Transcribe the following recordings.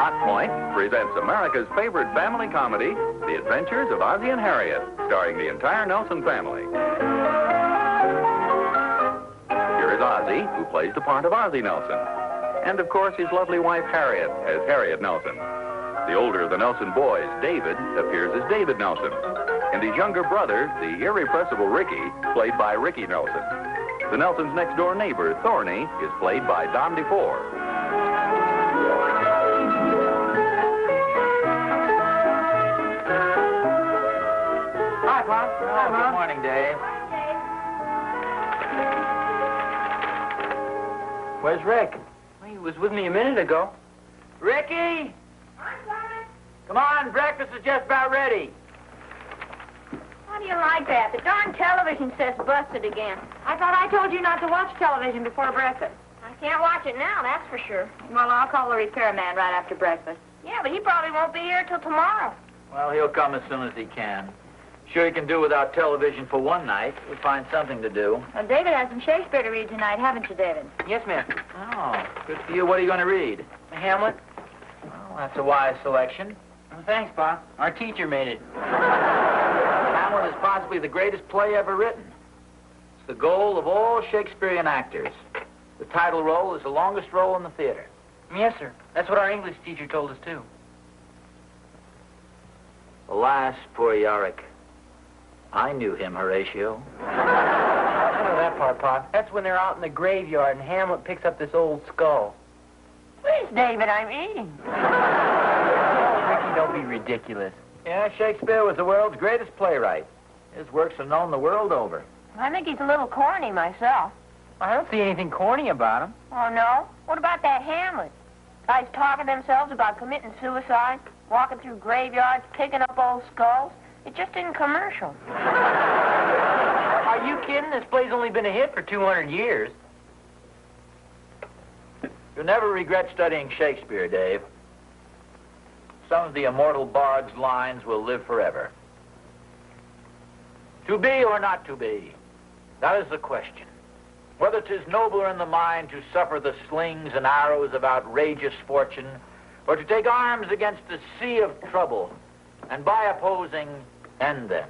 Hot Point presents America's favorite family comedy, The Adventures of Ozzie and Harriet, starring the entire Nelson family. Here is Ozzie, who plays the part of Ozzie Nelson. And, of course, his lovely wife, Harriet, as Harriet Nelson. The older of the Nelson boys, David, appears as David Nelson. And his younger brother, the irrepressible Ricky, played by Ricky Nelson. The Nelsons' next-door neighbor, Thorny, is played by DeFore. Hi, Pop. Oh, good morning, Dave. Where's Rick? Well, he was with me a minute ago. Ricky! I'm coming. Come on, breakfast is just about ready. How do you like that? The darn television set's busted again. I thought I told you not to watch television before breakfast. I can't watch it now, that's for sure. Well, I'll call the repairman right after breakfast. Yeah, but he probably won't be here till tomorrow. Well, he'll come as soon as he can. Sure he can do without television for one night. We'll find something to do. Well, David has some Shakespeare to read tonight, haven't you, David? Yes, ma'am. Oh, good for you. What are you going to read? Hamlet. Well, that's a wise selection. Well, thanks, Pop. Our teacher made it. Hamlet is possibly the greatest play ever written. It's the goal of all Shakespearean actors. The title role is the longest role in the theater. Yes, sir. That's what our English teacher told us, too. Alas, poor Yorick. I knew him, Horatio. I know that part, Pop. That's when they're out in the graveyard and Hamlet picks up this old skull. Please, David, I'm eating. Oh, Ricky, don't be ridiculous. Yeah, Shakespeare was the world's greatest playwright. His works are known the world over. I think he's a little corny myself. I don't see anything corny about him. Oh, no? What about that Hamlet? Guys talking to themselves about committing suicide, walking through graveyards, picking up old skulls. It just isn't commercial. Are you kidding? This play's only been a hit for 200 years. You'll never regret studying Shakespeare, Dave. Some of the immortal bard's lines will live forever. To be or not to be, that is the question. Whether 'tis nobler in the mind to suffer the slings and arrows of outrageous fortune, or to take arms against a sea of trouble, and by opposing, end them.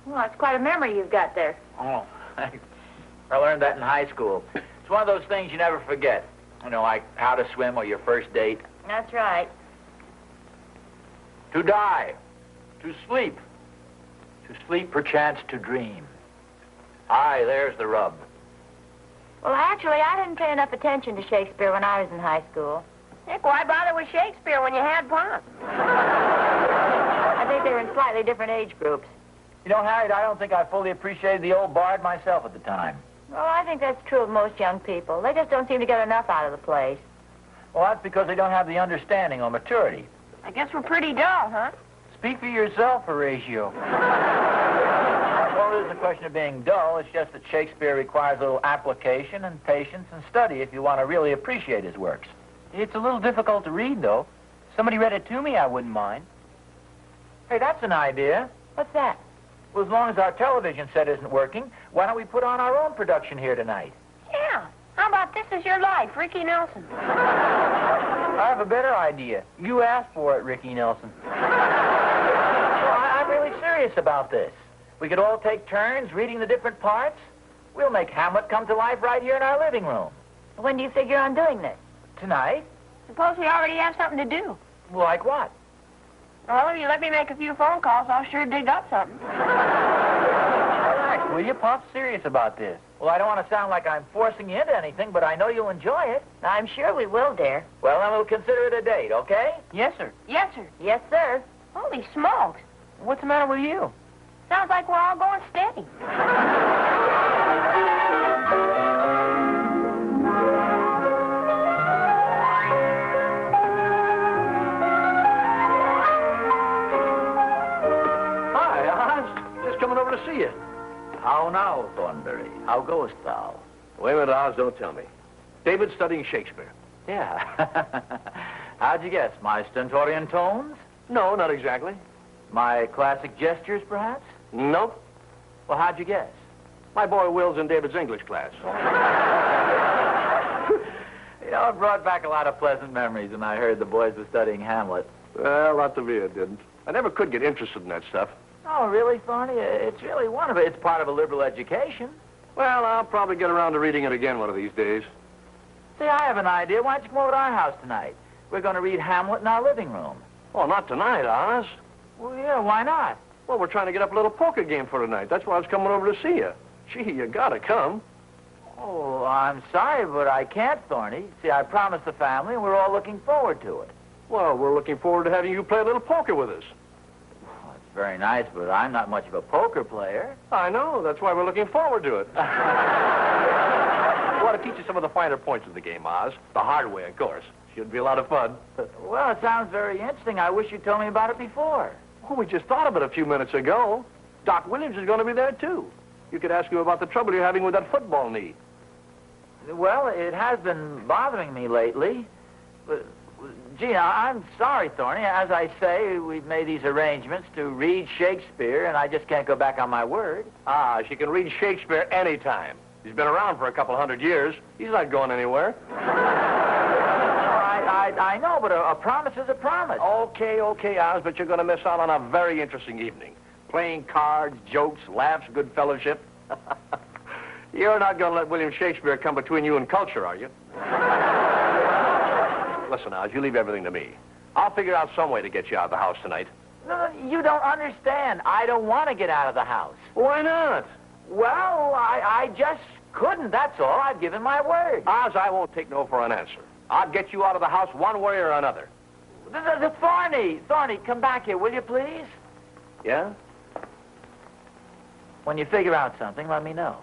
Well, it's quite a memory you've got there. Oh, I learned that in high school. It's one of those things you never forget. You know, like how to swim or your first date. That's right. To die, to sleep perchance to dream. Aye, there's the rub. Well, actually, I didn't pay enough attention to Shakespeare when I was in high school. Heck, why bother with Shakespeare when you had Pop? I think they were in slightly different age groups. You know, Harriet, I don't think I fully appreciated the old bard myself at the time. Well, I think that's true of most young people. They just don't seem to get enough out of the plays. Well, that's because they don't have the understanding or maturity. I guess we're pretty dull, huh? Speak for yourself, Horatio. Well, it isn't a question of being dull. It's just that Shakespeare requires a little application and patience and study if you want to really appreciate his works. It's a little difficult to read, though. If somebody read it to me, I wouldn't mind. Hey, that's an idea. What's that? Well, as long as our television set isn't working, why don't we put on our own production here tonight? Yeah. How about This Is Your Life, Ricky Nelson? I have a better idea. You asked for it, Ricky Nelson. Well, I'm really serious about this. We could all take turns reading the different parts. We'll make Hamlet come to life right here in our living room. When do you figure on doing this? Tonight? Suppose we already have something to do. Like what? Well, if you let me make a few phone calls, I'll sure dig up something. Relax, will you? Pop's serious about this. Well, I don't want to sound like I'm forcing you into anything, but I know you'll enjoy it. I'm sure we will, dear. Well, then we'll consider it a date, okay? Yes, sir. Yes, sir. Yes, sir. Holy smokes. What's the matter with you? Sounds like we're all going steady. Coming over to see you. How now, Thornberry? How goest thou? Wait a minute, Oz, don't tell me. David's studying Shakespeare. Yeah. How'd you guess? My stentorian tones? No, not exactly. My classic gestures, perhaps? Nope. Well, how'd you guess? My boy Will's in David's English class. know, it brought back a lot of pleasant memories when I heard the boys were studying Hamlet. Well, not to me, it didn't. I never could get interested in that stuff. Oh, really, Thorny? It's really one of it. It's part of a liberal education. Well, I'll probably get around to reading it again one of these days. See, I have an idea. Why don't you come over to our house tonight? We're going to read Hamlet in our living room. Oh, not tonight, Oz. Well, yeah, why not? Well, we're trying to get up a little poker game for tonight. That's why I was coming over to see you. Gee, you gotta come. Oh, I'm sorry, but I can't, Thorny. See, I promised the family, and we're all looking forward to it. Well, we're looking forward to having you play a little poker with us. Well, it's very nice, but I'm not much of a poker player. I know. That's why we're looking forward to it. We want to teach you some of the finer points of the game, Oz. The hard way, of course. Should be a lot of fun. Well, it sounds very interesting. I wish you'd told me about it before. Well, we just thought of it a few minutes ago. Doc Williams is going to be there, too. You could ask him about the trouble you're having with that football knee. Well, it has been bothering me lately. But, gee, I'm sorry, Thorny. As I say, we've made these arrangements to read Shakespeare, and I just can't go back on my word. Ah, she can read Shakespeare anytime. He's been around for a couple hundred years. He's not going anywhere. I know, but a promise is a promise. Okay, Oz, but you're going to miss out on a very interesting evening. Playing cards, jokes, laughs, good fellowship. You're not going to let William Shakespeare come between you and culture, are you? Listen, Oz, you leave everything to me. I'll figure out some way to get you out of the house tonight. No, you don't understand. I don't want to get out of the house. Why not? Well, I just couldn't, that's all. I've given my word. Oz, I won't take no for an answer. I'll get you out of the house one way or another. The Thorny, come back here, will you, please? Yeah? When you figure out something, let me know.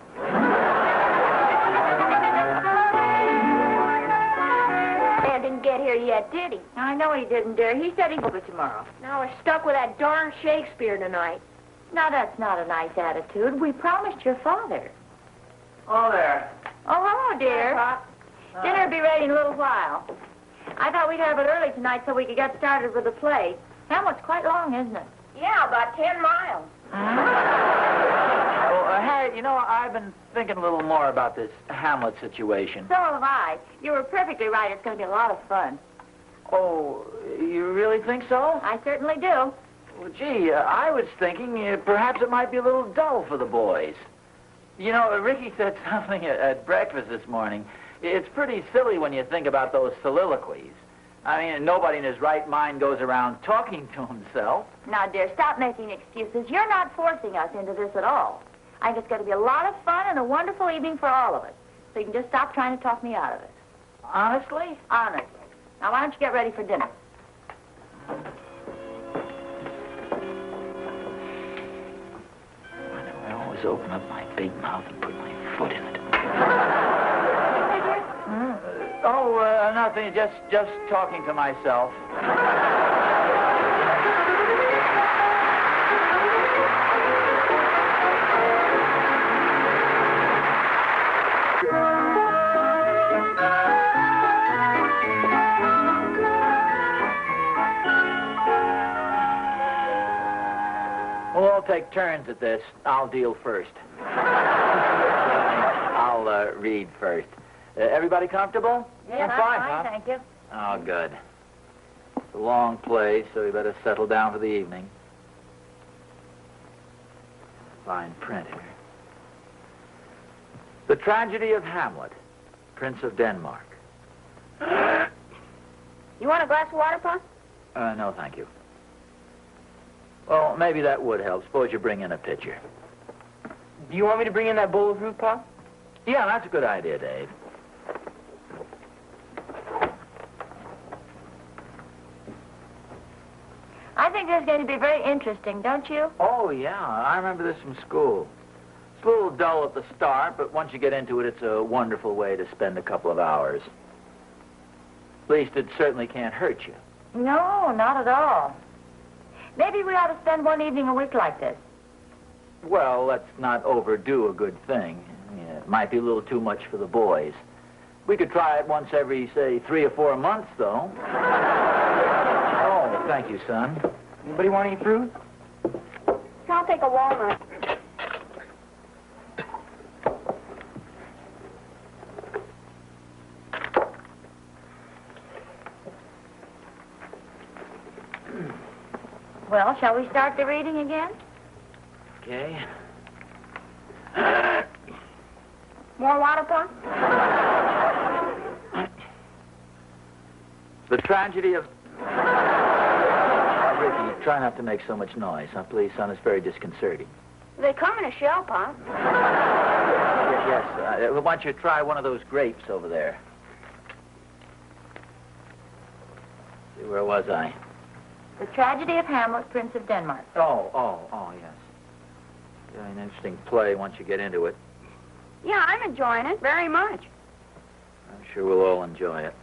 Dan didn't get here yet, did he? I know he didn't, dear. He said he'd over tomorrow. Now we're stuck with that darn Shakespeare tonight. Now, that's not a nice attitude. We promised your father. Oh, there. Oh, hello, dear. Dinner'll be ready in a little while. I thought we'd have it early tonight so we could get started with the play. Hamlet's quite long, isn't it? Yeah, about 10 miles. Well, Harriet, you know, I've been thinking a little more about this Hamlet situation. So have I. You were perfectly right. It's going to be a lot of fun. Oh, you really think so? I certainly do. Well, gee, I was thinking perhaps it might be a little dull for the boys. You know, Ricky said something at breakfast this morning. It's pretty silly when you think about those soliloquies. I mean, nobody in his right mind goes around talking to himself. Now, dear, stop making excuses. You're not forcing us into this at all. I think it's going to be a lot of fun and a wonderful evening for all of us. So you can just stop trying to talk me out of it. Honestly? Honestly. Now, why don't you get ready for dinner? Why do I always open up my big mouth and put my foot in it? Nothing. Just talking to myself. We'll all take turns at this. I'll deal first. I'll read first. Everybody comfortable? Yeah, I'm fine, huh? Thank you. Oh, good. It's a long play, so we better settle down for the evening. Fine print here. The Tragedy of Hamlet, Prince of Denmark. You want a glass of water, Pa? No, thank you. Well, maybe that would help. Suppose you bring in a pitcher. Do you want me to bring in that bowl of fruit, Pa? Yeah, that's a good idea, Dave. I think this is going to be very interesting, don't you? Oh, yeah. I remember this from school. It's a little dull at the start, but once you get into it, it's a wonderful way to spend a couple of hours. At least it certainly can't hurt you. No, not at all. Maybe we ought to spend one evening a week like this. Well, let's not overdo a good thing. Yeah, it might be a little too much for the boys. We could try it once every, say, 3 or 4 months, though. Oh, thank you, son. Anybody want any fruit? I'll take a walnut. Well, shall we start the reading again? Okay. More water, Pop? The tragedy of... Ricky, try not to make so much noise, huh, please, son? It's very disconcerting. They come in a shell, Pop. Yes, I want you to try one of those grapes over there. See, where was I? The Tragedy of Hamlet, Prince of Denmark. Oh, yes. Very an interesting play once you get into it. Yeah, I'm enjoying it very much. I'm sure we'll all enjoy it.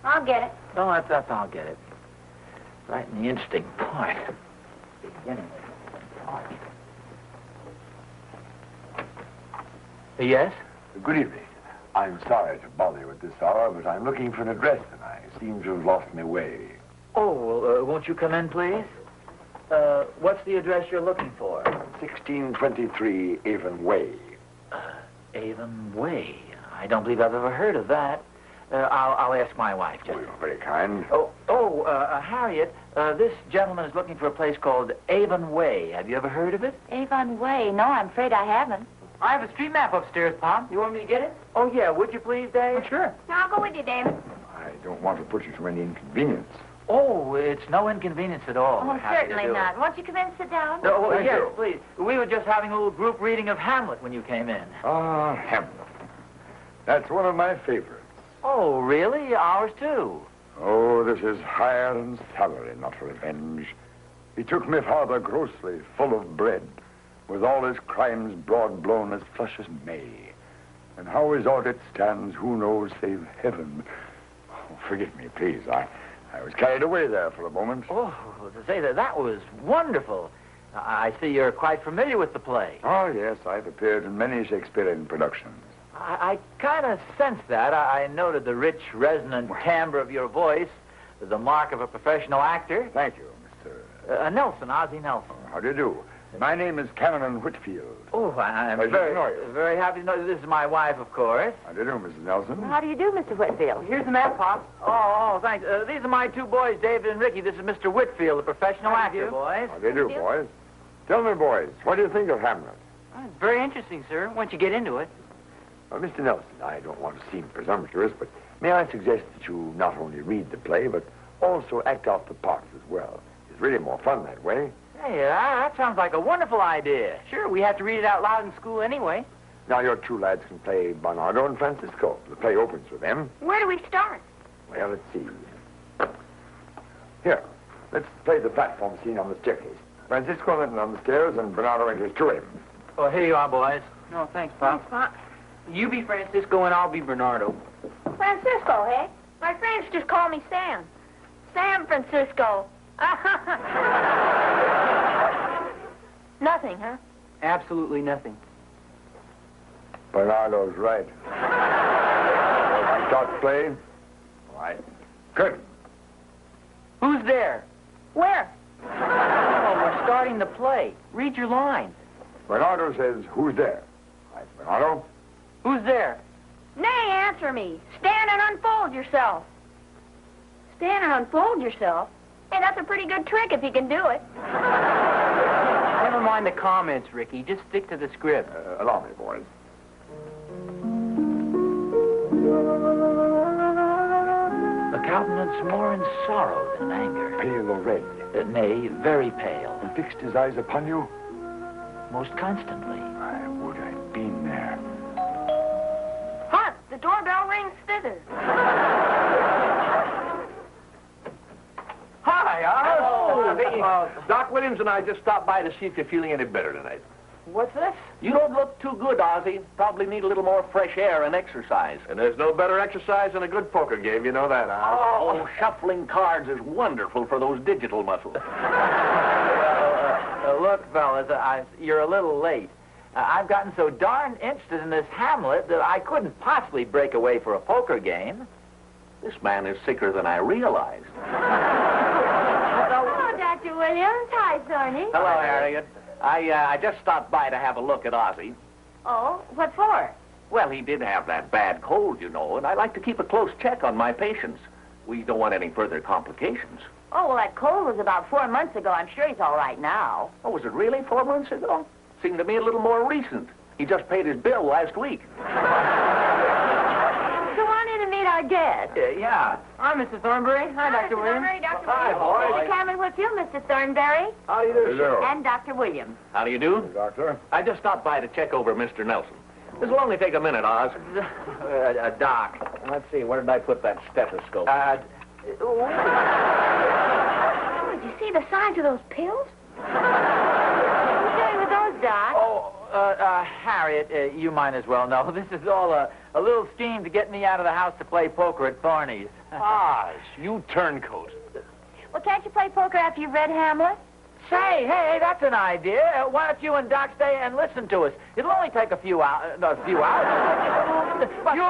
I'll get it. Oh, I'll get it. Right in the interesting part. Beginning part. Yes? Good evening. I'm sorry to bother you at this hour, but I'm looking for an address and I seem to have lost my way. Oh, well, won't you come in, please? What's the address you're looking for? 1623 Avon Way. Avon Way. I don't believe I've ever heard of that. I'll ask my wife, just... Oh, you're very kind. Harriet, this gentleman is looking for a place called Avon Way. Have you ever heard of it? Avon Way? No, I'm afraid I haven't. I have a street map upstairs, Pop. You want me to get it? Oh, yeah. Would you please, Dave? Sure. Now, I'll go with you, David. I don't want to put you to any inconvenience. Oh, it's no inconvenience at all. Oh, We're happy to certainly do not. it. Won't you come in and sit down? No, Thank yes, you. please. We were just having a little group reading of Hamlet when you came in. Ah, Hamlet. That's one of my favorites. Oh, really? Ours, too. Oh, this is hire and salary, not revenge. He took me father grossly, full of bread, with all his crimes broad blown as flush as May. And how his audit stands, who knows, save heaven. Oh, forgive me, please. I was carried away there for a moment. Oh, to say that was wonderful. I see you're quite familiar with the play. Oh, yes, I've appeared in many Shakespearean productions. I kind of sensed that. I noted the rich, resonant timbre of your voice, the mark of a professional actor. Thank you, Mr. Nelson, Ozzie Nelson. How do you do? My name is Canon Whitfield. Oh, I'm Pleasure to know you. very happy to know you. This is my wife, of course. How do you do, Mrs. Nelson? How do you do, Mr. Whitfield? Here's the map, Pop. Oh, thanks. These are my two boys, David and Ricky. This is Mr. Whitfield, the professional How do you actor, do? boys. How do you do, boys? Tell me, boys, what do you think of Hamlet? Oh, it's very interesting, sir, once you get into it. Well, Mr. Nelson, I don't want to seem presumptuous, but may I suggest that you not only read the play, but also act out the parts as well. It's really more fun that way. Hey, that sounds like a wonderful idea. Sure, we have to read it out loud in school anyway. Now, your two lads can play Bernardo and Francisco. The play opens with them. Where do we start? Well, let's see. Here, let's play the platform scene on the staircase. Francisco then on the stairs, and Bernardo enters to him. Oh, here you are, boys. No, thanks, Pop. Thanks, Pop. You be Francisco and I'll be Bernardo. Francisco, eh? My friends just call me Sam. Sam Francisco. Nothing, huh? Absolutely nothing. Bernardo's right. You start playing? All right. Good. Who's there? Where? Oh, we're starting the play. Read your line. Bernardo says, who's there? All right, Bernardo. Who's there? Nay, answer me. Stand and unfold yourself. Stand and unfold yourself? Hey, that's a pretty good trick if you can do it. Never mind the comments, Ricky. Just stick to the script. Allow me, boys. A countenance more in sorrow than anger. Pale or red? Nay, very pale. And fixed his eyes upon you? Most constantly. I would I'd been there. Hark, the doorbell rings thither. Hi, Hello. Doc Williams and I just stopped by to see if you're feeling any better tonight. What's this? You don't look too good, Ozzie. Probably need a little more fresh air and exercise. And there's no better exercise than a good poker game, you know that, Oz. Oh, shuffling cards is wonderful for those digital muscles. Look, fellas, you're a little late. I've gotten so darn interested in this Hamlet that I couldn't possibly break away for a poker game. This man is sicker than I realized. Hello, Dr. Williams. Hi, Thorny. Hello, Harriet. I just stopped by to have a look at Ozzie. Oh, what for? Well, he did have that bad cold, you know, and I like to keep a close check on my patients. We don't want any further complications. Oh, well, that cold was about 4 months ago. I'm sure he's all right now. Oh, was it really 4 months ago? Seemed to me a little more recent. He just paid his bill last week. Go on in and meet our guest. Yeah. Hi, Mr. Thornberry. Hi, Dr. Williams. Hi, boys. Mr. Cameron Whitfield, Mr. Thornberry, How do you do, Hello. and Dr. Williams. How do you do? Doctor. I just stopped by to check over Mr. Nelson. This will only take a minute, Oz. Doc. Let's see, where did I put that stethoscope? Oh, did you see the size of those pills? Who's doing with those, Doc? Harriet, you might as well know. This is all a little scheme to get me out of the house to play poker at Thorny's. Oz, you turncoat. Well, can't you play poker after you've read Hamlet? Say, hey, that's an idea. Why don't you and Doc stay and listen to us? It'll only take a few hours. But You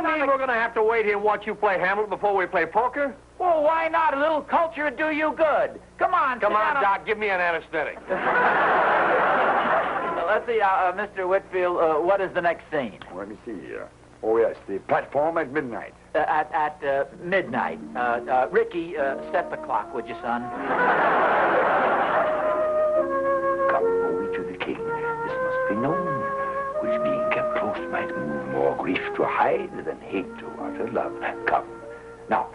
mean we're going to have to wait here and watch you play Hamlet before we play poker? Well, why not? A little culture would do you good. Come on, Come sit on, down Doc, give me an anesthetic. Let's see, Mr. Whitfield, what is the next scene? Let me see here. Oh, yes, the platform at midnight. At midnight. Ricky, set the clock, would you, son? Come, we to the king. This must be known, which being kept close might move more grief to hide than hate to utter love. Come. Now.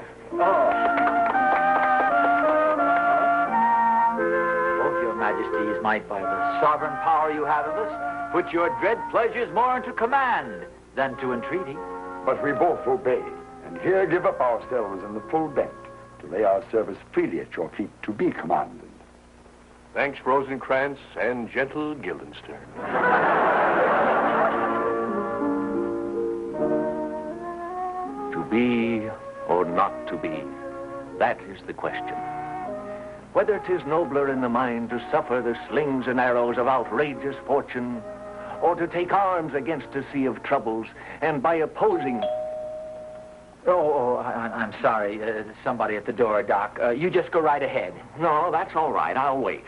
Both your majesties might, by the sovereign power you have of us, put your dread pleasures more into command than to entreaty. But we both obey, and here give up ourselves in the full bent, to lay our service freely at your feet to be commanded. Thanks, Rosencrantz and gentle Guildenstern. To be or not to be, that is the question. Whether 'tis nobler in the mind to suffer the slings and arrows of outrageous fortune, or to take arms against a sea of troubles, and by opposing... I'm sorry. Somebody at the door, Doc. You just go right ahead. No, that's all right. I'll wait.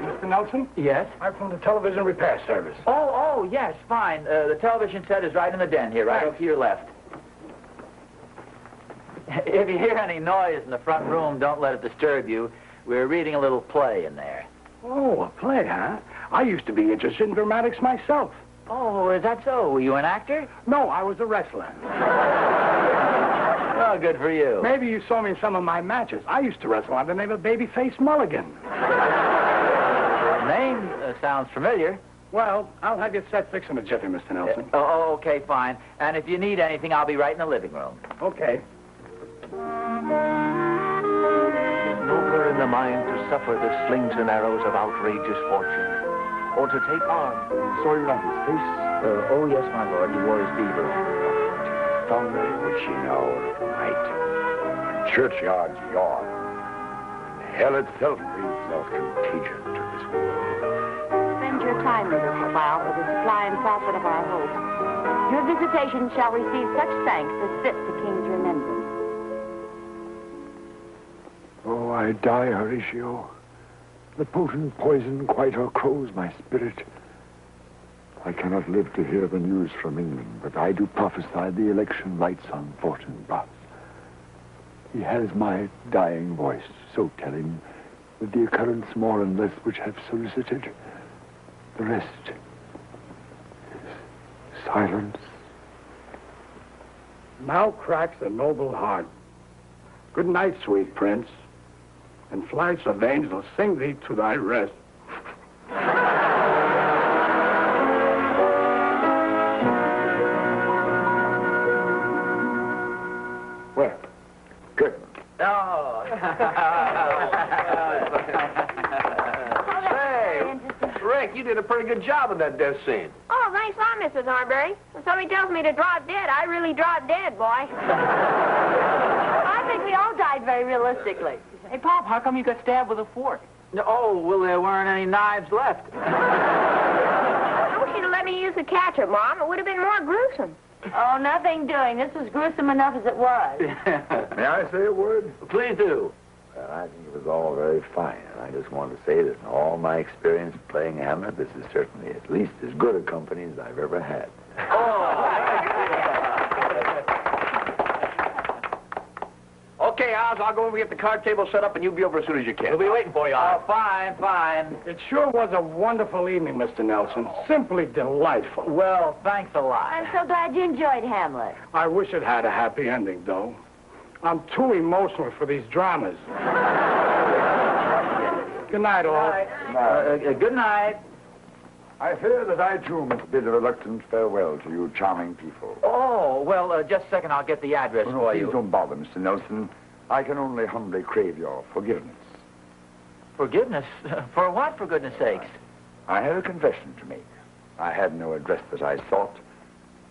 Mr. Nelson? Yes? I'm from the television repair service. Oh, yes, fine. The television set is right in the den here, right over to your left. If you hear any noise in the front room, don't let it disturb you. We're reading a little play in there. Oh, a play, huh? I used to be interested in dramatics myself. Oh, is that so? Were you an actor? No, I was a wrestler. Oh, good for you. Maybe you saw me in some of my matches. I used to wrestle under the name of Babyface Mulligan. The name sounds familiar. Well, I'll have your set fixed in a jiffy, Mr. Nelson. Okay, fine. And if you need anything, I'll be right in the living room. Okay. Nobler in the mind to suffer the slings and arrows of outrageous fortune, or to take arms. Saw you on his face? Oh, yes, my lord. He wore his beaver. Foundry witching hour of night. When churchyards yawn. When hell itself breathes out contagion to this world. Spend your time with us a while for the supply and profit of our hope. Your visitation shall receive such thanks as fit the king's remembrance. Oh, I die, Horatio. The potent poison quite o'ercrows my spirit. I cannot live to hear the news from England, but I do prophesy the election lights on Fortinbras. He has my dying voice, so tell him, with the occurrence more and less which have solicited. The rest is silence. Now cracks a noble heart. Good night, sweet prince. And flights of angels sing thee to thy rest. Well, good. Oh. Say, Rick, you did a pretty good job in that death scene. Oh, thanks a lot, Mrs. Thornberry. When somebody tells me to draw dead, I really draw dead, boy. I think we all died very realistically. Hey, Pop, how come you got stabbed with a fork? Oh, well, there weren't any knives left. I wish you'd have let me use the catcher, Mom. It would have been more gruesome. Oh, nothing doing. This was gruesome enough as it was. May I say a word? Please do. Well, I think it was all very fine, and I just want to say that in all my experience playing Hamlet, this is certainly at least as good a company as I've ever had. Okay, Okay, Oz, I'll go over and get the card table set up, and you'll be over as soon as you can. We'll be waiting for you, Oz. Fine. It sure was a wonderful evening, Mr. Nelson. Simply delightful. Well, thanks a lot. I'm so glad you enjoyed Hamlet. I wish it had a happy ending, though. I'm too emotional for these dramas. Good night, all. Good night. I fear that I, too, must bid a reluctant farewell to you charming people. Oh, well, just a second. I'll get the address for Please you. don't bother, Mr. Nelson. I can only humbly crave your forgiveness. Forgiveness? For what, for goodness sakes? I have a confession to make. I had no address that I sought.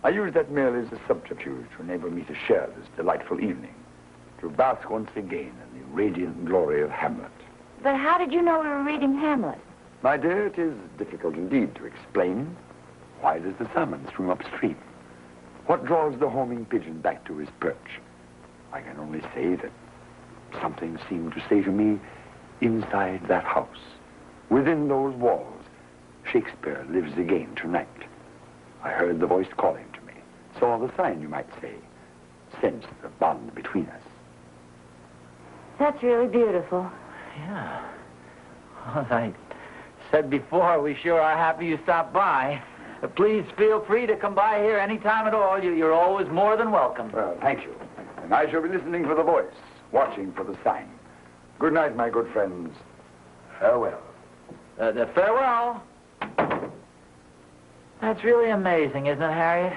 I used that merely as a subterfuge to enable me to share this delightful evening, to bask once again in the radiant glory of Hamlet. But how did you know we were reading Hamlet? My dear, it is difficult indeed to explain. Why does the salmon swim upstream? What draws the homing pigeon back to his perch? I can only say that something seemed to say to me, inside that house, within those walls, Shakespeare lives again tonight. I heard the voice calling to me, saw the sign, you might say, sensed the bond between us. That's really beautiful. Yeah. Well, I said before, we sure are happy you stopped by. Please feel free to come by here any time at all. You're always more than welcome. Well, thank you. And I shall be listening for the voice, watching for the sign. Good night, my good friends. Farewell. Farewell. That's really amazing, isn't it, Harriet?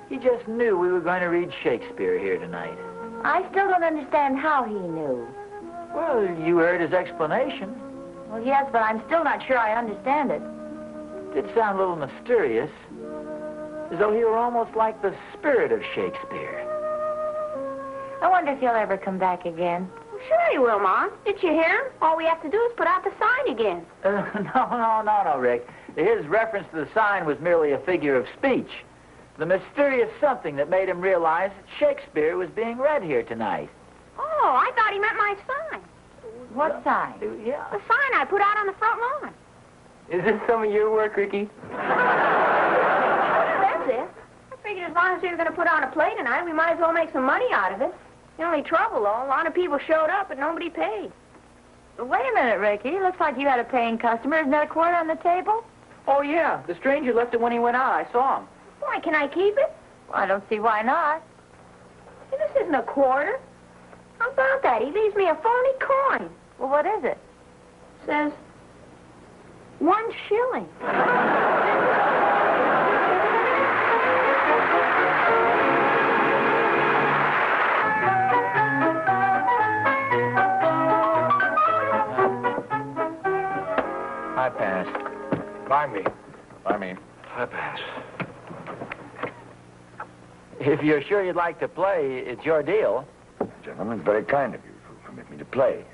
He just knew we were going to read Shakespeare here tonight. I still don't understand how he knew. Well, you heard his explanation. Well, yes, but I'm still not sure I understand it. It did sound a little mysterious, as though he were almost like the spirit of Shakespeare. I wonder if he'll ever come back again. Well, sure he will, Mom. Did you hear him? All we have to do is put out the sign again. No, Rick. His reference to the sign was merely a figure of speech. The mysterious something that made him realize that Shakespeare was being read here tonight. Oh, I thought he meant my sign. What sign? Yeah. The sign I put out on the front lawn. Is this some of your work, Ricky? That's it. I figured as long as we were going to put on a play tonight, we might as well make some money out of it. The only trouble, though, a lot of people showed up, but nobody paid. Wait a minute, Ricky. Looks like you had a paying customer. Isn't that a quarter on the table? Oh, yeah. The stranger left it when he went out. I saw him. Why, can I keep it? Well, I don't see why not. Hey, this isn't a quarter. How about that? He leaves me a phony coin. Well, what is it? Says 1 shilling. I pass. By me. By me. I pass. If you're sure you'd like to play, it's your deal. Gentlemen, it's very kind of you to permit me to play.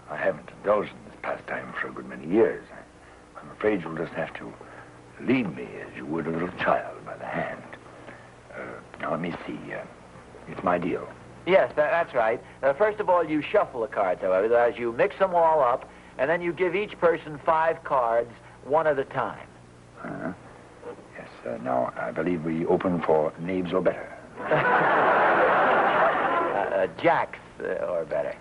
I haven't indulged in this pastime for a good many years. I'm afraid you'll just have to lead me as you would a little child by the hand. Now, let me see. It's my deal. Yes, that's right. First of all, you shuffle the cards, however, as you mix them all up, and then you give each person 5 cards, one at a time. Yes, now, I believe we open for knaves or better. Jacks or better.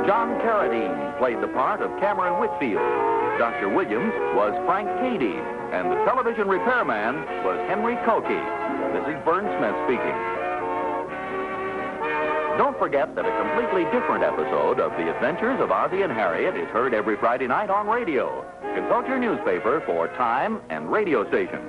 John Carradine played the part of Cameron Whitfield. Dr. Williams was Frank Cady, and the television repairman was Henry Culkey. This is Byrne Smith speaking. Don't forget that a completely different episode of The Adventures of Ozzie and Harriet is heard every Friday night on radio. Consult your newspaper for time and radio station.